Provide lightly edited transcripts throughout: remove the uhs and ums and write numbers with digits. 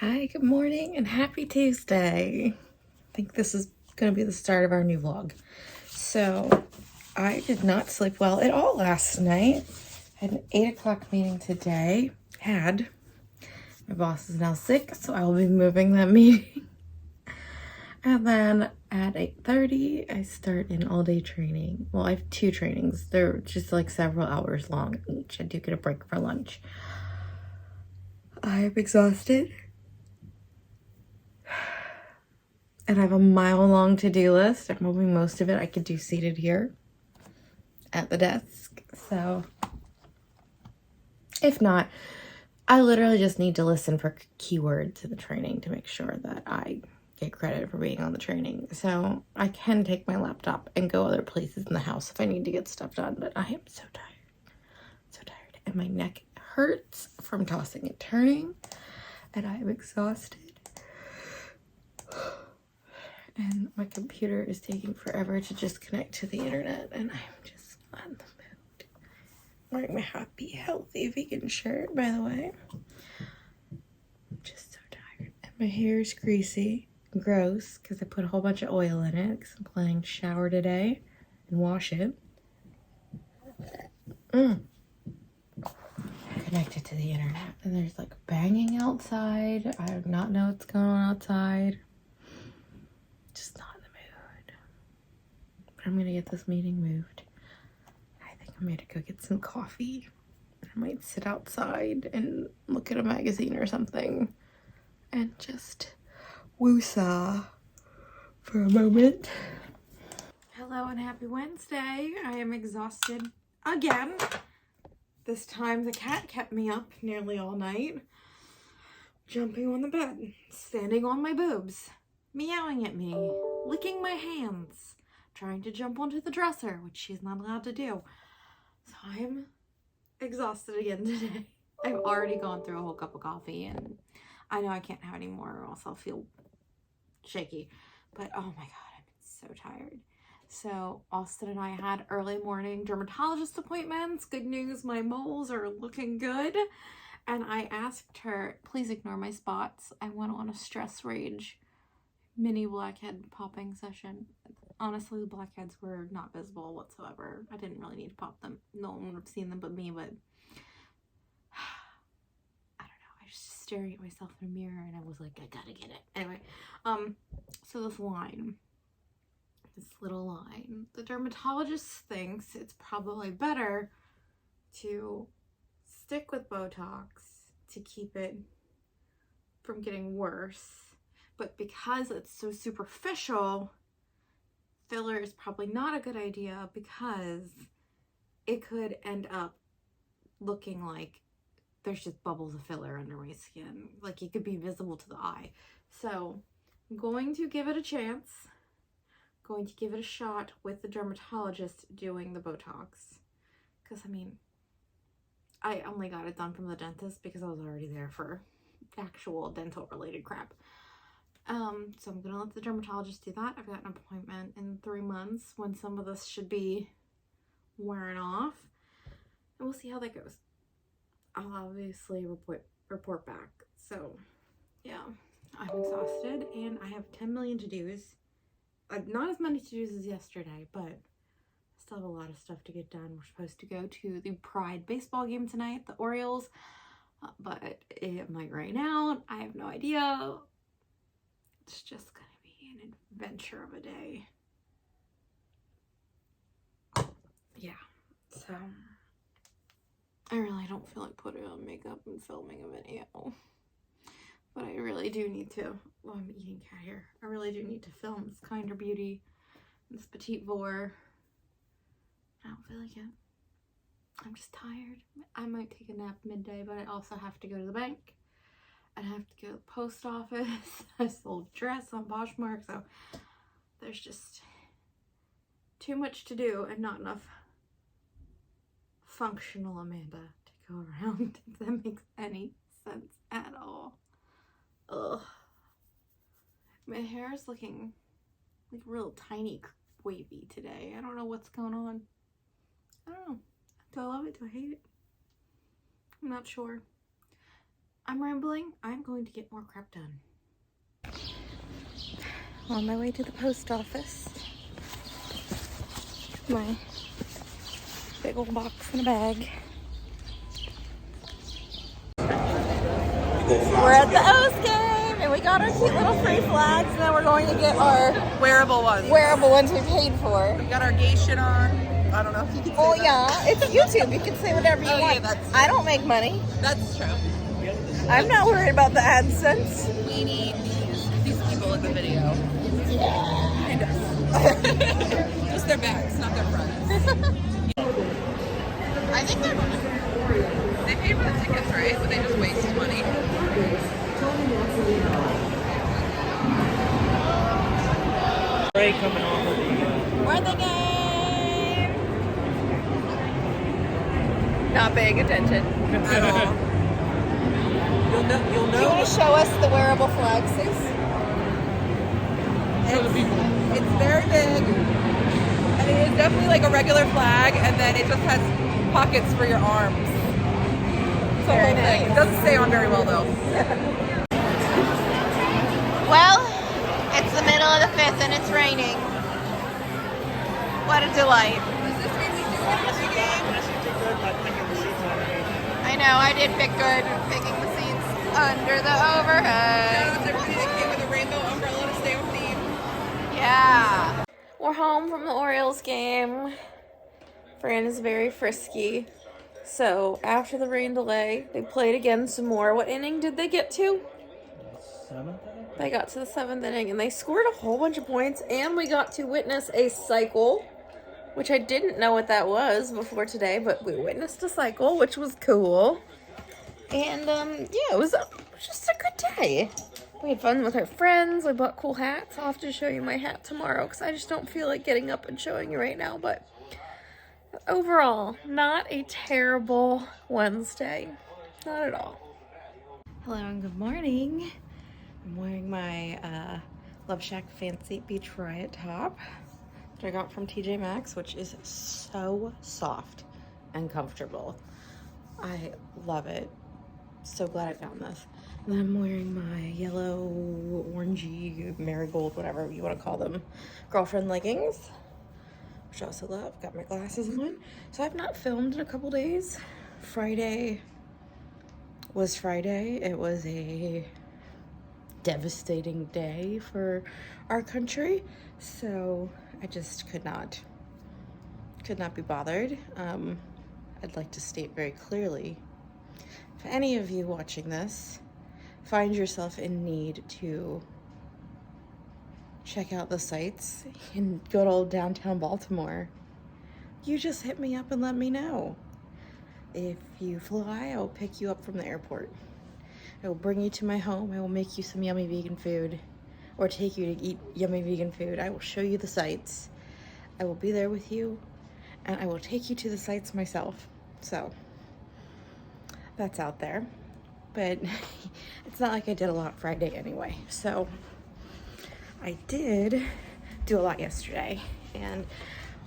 Hi, good morning, and happy Tuesday. I think this is going to be the start of our new vlog. So, I did not sleep well at all last night. I had an 8 o'clock meeting today. My boss is now sick, so I will be moving that meeting. And then at 8:30, I start an all-day training. Well, I have 2 trainings. They're just like several hours long each. I do get a break for lunch. I'm exhausted. And I have a mile-long to-do list. I'm hoping most of it I could do seated here at the desk. So, if not, I literally just need to listen for keywords in the training to make sure that I get credit for being on the training. So, I can take my laptop and go other places in the house if I need to get stuff done. But I am so tired. So tired. And my neck hurts from tossing and turning. And I am exhausted. And my computer is taking forever to just connect to the internet, and I'm just not in the mood. I'm wearing my happy, healthy vegan shirt, by the way. I'm just so tired. And my hair is greasy and gross because I put a whole bunch of oil in it because I'm planning to shower today and wash it. Connected to the internet, and there's like banging outside. I do not know what's going on outside. Just not in the mood. But I'm gonna get this meeting moved. I think I'm gonna go get some coffee. I might sit outside and look at a magazine or something and just woosah for a moment. Hello and happy Wednesday. I am exhausted again. This time the cat kept me up nearly all night, jumping on the bed, standing on my boobs, meowing at me, licking my hands, trying to jump onto the dresser, which she's not allowed to do. So I'm exhausted again today. I've already gone through a whole cup of coffee, and I know I can't have any more or else I'll feel shaky. But oh my god, I'm so tired. So Austin and I had early morning dermatologist appointments. Good news, my moles are looking good. And I asked her, please ignore my spots. I went on a stress rage mini blackhead popping session. Honestly, the blackheads were not visible whatsoever. I didn't really need to pop them. No one would have seen them but me, but I don't know. I was just staring at myself in a mirror and I was like, I gotta get it. Anyway, so this little line, the dermatologist thinks it's probably better to stick with Botox to keep it from getting worse. But because it's so superficial, filler is probably not a good idea because it could end up looking like there's just bubbles of filler under my skin. Like it could be visible to the eye. So I'm going to give it a chance. Going to give it a shot with the dermatologist doing the Botox. Because, I mean, I only got it done from the dentist because I was already there for actual dental related crap. So I'm gonna let the dermatologist do that. I've got an appointment in 3 months when some of this should be wearing off, and we'll see how that goes. I'll obviously report back. So yeah, I'm exhausted and I have 10 million to-dos. Not as many to-dos as yesterday, but I still have a lot of stuff to get done. We're supposed to go to the Pride baseball game tonight, the Orioles, but it might rain out. I have no idea. It's just gonna be an adventure of a day. Yeah, so I really don't feel like putting on makeup and filming a video. But I really do need to. Well, I'm eating cat hair. I really do need to film this Kinder Beauty, this Petite Vour. I don't feel like it. I'm just tired. I might take a nap midday, but I also have to go to the bank. I have to go to the post office. I sold a dress on Poshmark, so there's just too much to do and not enough functional Amanda to go around, if that makes any sense at all. Ugh. My hair is looking like real tiny wavy today. I don't know what's going on. I don't know. Do I love it? Do I hate it? I'm not sure. I'm rambling. I'm going to get more crap done. On my way to the post office. My big old box in a bag. We're at the O's game and we got our cute little free flags. Now we're going to get our wearable ones. We paid for. We got our gay shit on. I don't know if you can say that. Yeah, it's YouTube. You can say whatever you want. Yeah, I don't make money. That's true. I'm not worried about the AdSense. We need these people in the video. Yeah. Kind of. Just their backs, not their fronts. I think they're fun. They pay for the tickets, right? But they just waste money. Coming off of the We're at the game. Not paying attention at all. You'll know. Do you want to show us the wearable flag, sis? It's very big. And it is definitely like a regular flag, and then it just has pockets for your arms. It's the whole thing. It doesn't stay on very well though. Well, it's the middle of the 5th and it's raining. What a delight. Does this mean we do win every game? I know, I did pick good picking the seats under the overhead. Shout out to everybody that came with a rainbow umbrella to stay on theme. Yeah. We're home from the Orioles game. Fran is very frisky. So after the rain delay, they played again some more. What inning did they get to? 7th. They got to the 7th inning and they scored a whole bunch of points, and we got to witness a cycle, which I didn't know what that was before today, but we witnessed a cycle, which was cool. And yeah, it was just a good day. We had fun with our friends. We bought cool hats. I'll have to show you my hat tomorrow because I just don't feel like getting up and showing you right now. But overall, not a terrible Wednesday. Not at all. Hello and good morning. I'm wearing my Love Shack Fancy Beach Riot top that I got from TJ Maxx, which is so soft and comfortable. I love it. So glad I found this. And then I'm wearing my yellow, orangey, marigold, whatever you want to call them, girlfriend leggings, which I also love. Got my glasses on. So I've not filmed in a couple days. Friday was Friday. It was a devastating day for our country, so I just could not be bothered. I'd like to state very clearly, if any of you watching this find yourself in need to check out the sights in good old downtown Baltimore, you just hit me up and let me know. If you fly, I will pick you up from the airport. I will bring you to my home. I will make you some yummy vegan food, or take you to eat yummy vegan food. I will show you the sights. I will be there with you, and I will take you to the sights myself. So that's out there. But it's not like I did a lot Friday anyway. So I did do a lot yesterday. And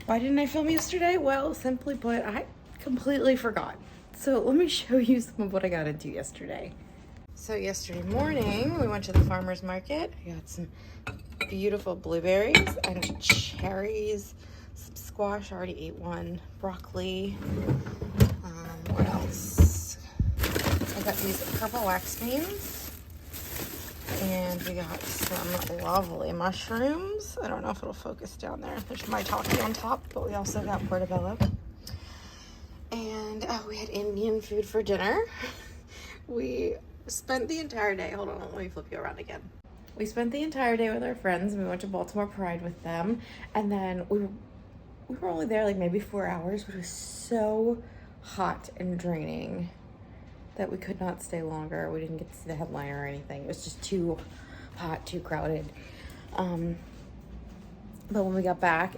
why didn't I film yesterday? Well, simply put, I completely forgot. So let me show you some of what I got into yesterday. So yesterday morning, we went to the farmer's market. I got some beautiful blueberries and cherries, some squash, I already ate one, broccoli, what else? I got these purple wax beans, and we got some lovely mushrooms. I don't know if it'll focus down there. There's maitake on top, but we also got portobello. And we had Indian food for dinner. We spent the entire day, hold on, let me flip you around again. We spent the entire day with our friends, and we went to Baltimore Pride with them, and then we were only there like maybe 4 hours, but it was so hot and draining that we could not stay longer. We didn't get to see the headliner or anything. It was just too hot, too crowded. But when we got back,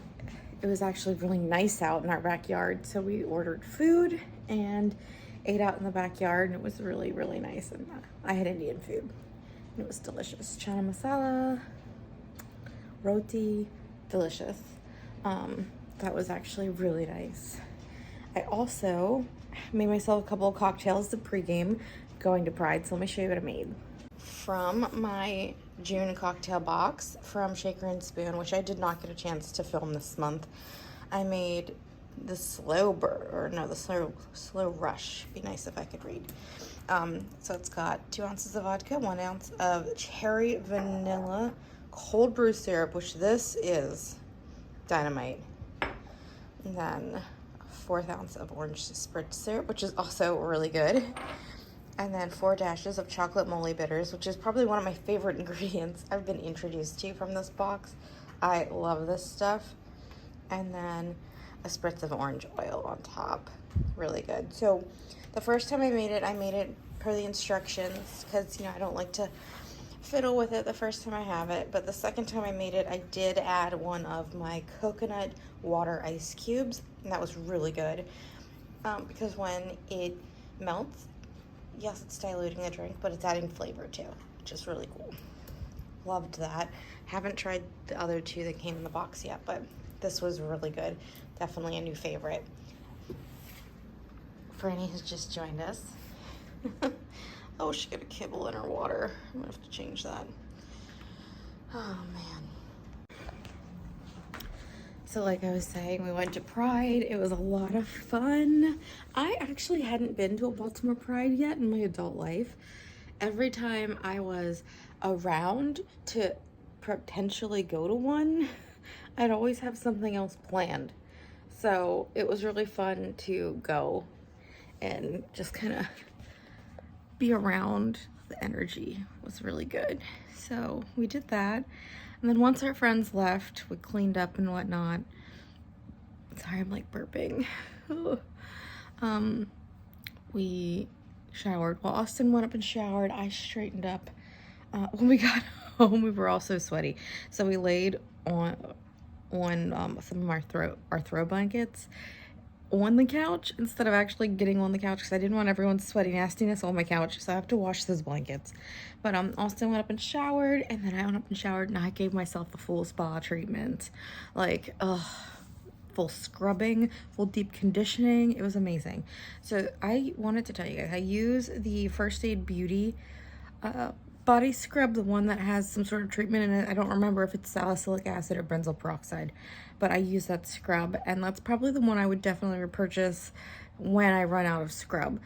it was actually really nice out in our backyard, so we ordered food and ate out in the backyard, and it was really, really nice. And I had Indian food, and it was delicious. Chana masala, roti, delicious. That was actually really nice. I also made myself a couple of cocktails to pregame going to Pride, so let me show you what I made. From my June cocktail box from Shaker and Spoon, which I did not get a chance to film this month, I made the slow rush. Be nice if I could read. So it's got 2 ounces of vodka, 1 ounce of cherry vanilla cold brew syrup, which this is dynamite. And then 1/4 ounce of orange spritz syrup, which is also really good. And then 4 dashes of chocolate moly bitters, which is probably one of my favorite ingredients I've been introduced to from this box. I love this stuff. And then a spritz of orange oil on top. Really good. So the first time I made it per the instructions, because, you know, I don't like to fiddle with it the first time I have it. But the second time I made it, I did add one of my coconut water ice cubes, and that was really good. Because when it melts, yes, it's diluting the drink, but it's adding flavor too, which is really cool. Loved that. Haven't tried the other 2 that came in the box yet, but this was really good. Definitely a new favorite. Franny has just joined us. Oh, she got a kibble in her water. I'm gonna have to change that. Oh, man. So like I was saying, we went to Pride. It was a lot of fun. I actually hadn't been to a Baltimore Pride yet in my adult life. Every time I was around to potentially go to one, I'd always have something else planned. So it was really fun to go and just kind of be around. The energy was really good. So we did that. And then once our friends left, we cleaned up and whatnot. Sorry, I'm like burping. We showered. Well, Austin went up and showered. I straightened up. When we got home, we were all so sweaty. So we laid on some of our throw blankets on the couch instead of actually getting on the couch, because I didn't want everyone's sweaty nastiness on my couch, so I have to wash those blankets. But Austin went up and showered, and then I went up and showered, and I gave myself the full spa treatment, like full scrubbing, full deep conditioning. It was amazing. So I wanted to tell you guys, I use the First Aid Beauty body scrub, the one that has some sort of treatment in it. I don't remember if it's salicylic acid or benzoyl peroxide, but I use that scrub, and that's probably the one I would definitely repurchase when I run out of scrub.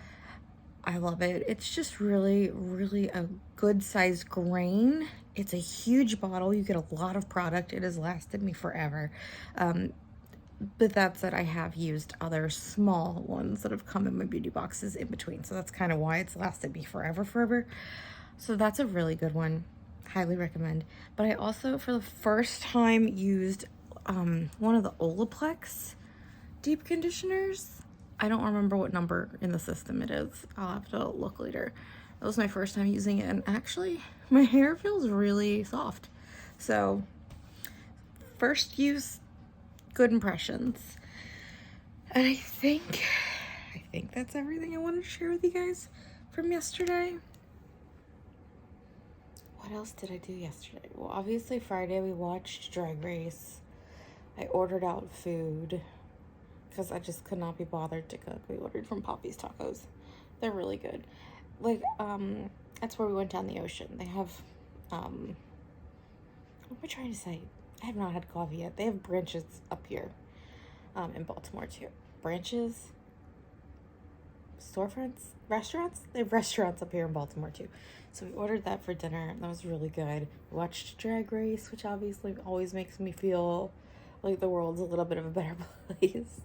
I love it. It's just really, really a good size grain. It's a huge bottle. You get a lot of product. It has lasted me forever. But that said, I have used other small ones that have come in my beauty boxes in between. So that's kind of why it's lasted me forever. So that's a really good one. Highly recommend. But I also, for the first time, used one of the Olaplex deep conditioners. I don't remember what number in the system it is. I'll have to look later. It was my first time using it, and actually my hair feels really soft. So first use, good impressions. And I think that's everything I wanted to share with you guys from yesterday. What else did I do yesterday? Well, obviously Friday we watched Drag Race. I ordered out food because I just could not be bothered to cook. We ordered from Poppy's Tacos. They're really good. Like, that's where we went down the ocean. They have, what am I trying to say? I have not had coffee yet. They have branches up here, in Baltimore too. Branches? Storefronts? Restaurants? They have restaurants up here in Baltimore too. So we ordered that for dinner, and that was really good. We watched Drag Race, which obviously always makes me feel like the world's a little bit of a better place.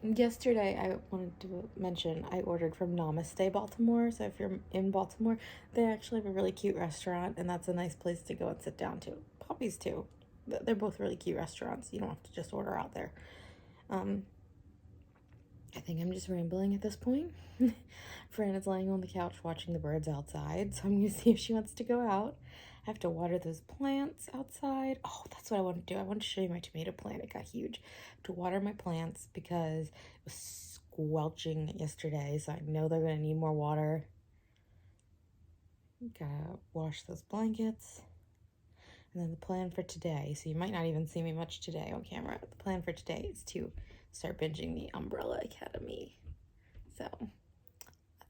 Yesterday, I wanted to mention, I ordered from Namaste Baltimore. So if you're in Baltimore, they actually have a really cute restaurant, and that's a nice place to go and sit down to. Poppy's too. They're both really cute restaurants. You don't have to just order out there. I think I'm just rambling at this point. Fran is laying on the couch watching the birds outside, so I'm going to see if she wants to go out. I have to water those plants outside. Oh, that's what I want to do. I want to show you my tomato plant. It got huge. I have to water my plants because it was squelching yesterday, so I know they're going to need more water. Gotta wash those blankets. And then the plan for today, so you might not even see me much today on camera. The plan for today is to start binging the Umbrella Academy. So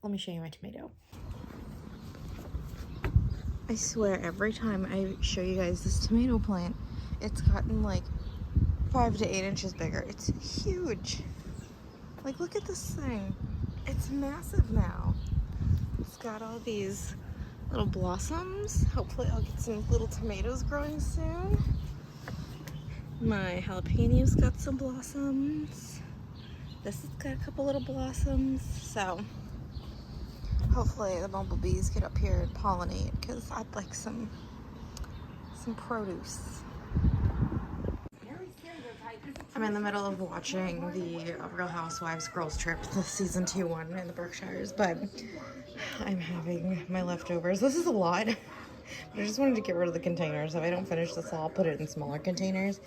Let me show you my tomato. I swear every time I show you guys this tomato plant, it's gotten like 5 to 8 inches bigger. It's huge. Like, look at this thing. It's massive now. It's got all these little blossoms. Hopefully I'll get some little tomatoes growing soon. My jalapenos got some blossoms. This has got a couple little blossoms. So hopefully the bumblebees get up here and pollinate, because I'd like some produce. I'm in the middle of watching the Real Housewives Girls Trip, the season 2 one in the Berkshires, but I'm having my leftovers. This is a lot, but I just wanted to get rid of the containers. If I don't finish this, I'll put it in smaller containers.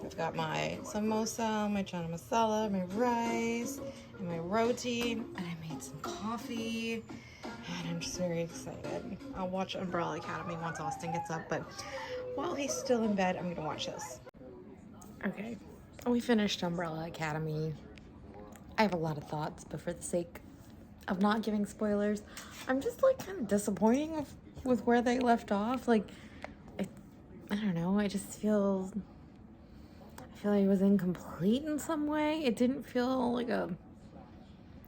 I've got my samosa, my chana masala, my rice, and my roti, and I made some coffee, and I'm just very excited. I'll watch Umbrella Academy once Austin gets up, but while he's still in bed, I'm gonna watch this. Okay, we finished Umbrella Academy. I have a lot of thoughts, but for the sake of not giving spoilers, I'm just like kind of disappointing with where they left off. Like, I don't know, I feel like it was incomplete in some way. It didn't feel like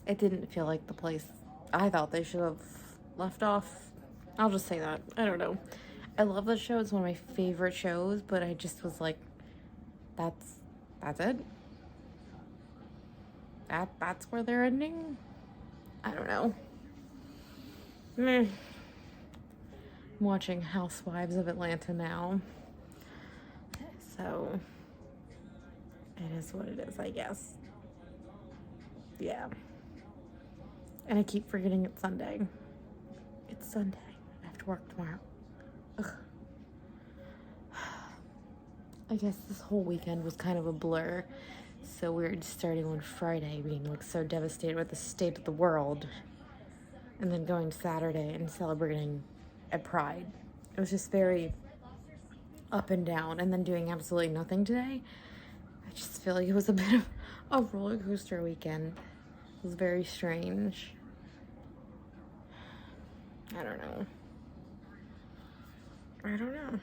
the place I thought they should have left off. I'll just say that. I don't know. I love the show. It's one of my favorite shows, but I just was like, that's it? That's where they're ending? I don't know. I'm watching Housewives of Atlanta now. So it is what it is, I guess. Yeah. And I keep forgetting it's Sunday. It's Sunday. I have to work tomorrow. Ugh. I guess this whole weekend was kind of a blur. So weird starting on Friday, being like so devastated with the state of the world, and then going Saturday and celebrating at Pride. It was just very up and down, and then doing absolutely nothing today. I just feel like it was a bit of a roller coaster weekend. It was very strange. I don't know.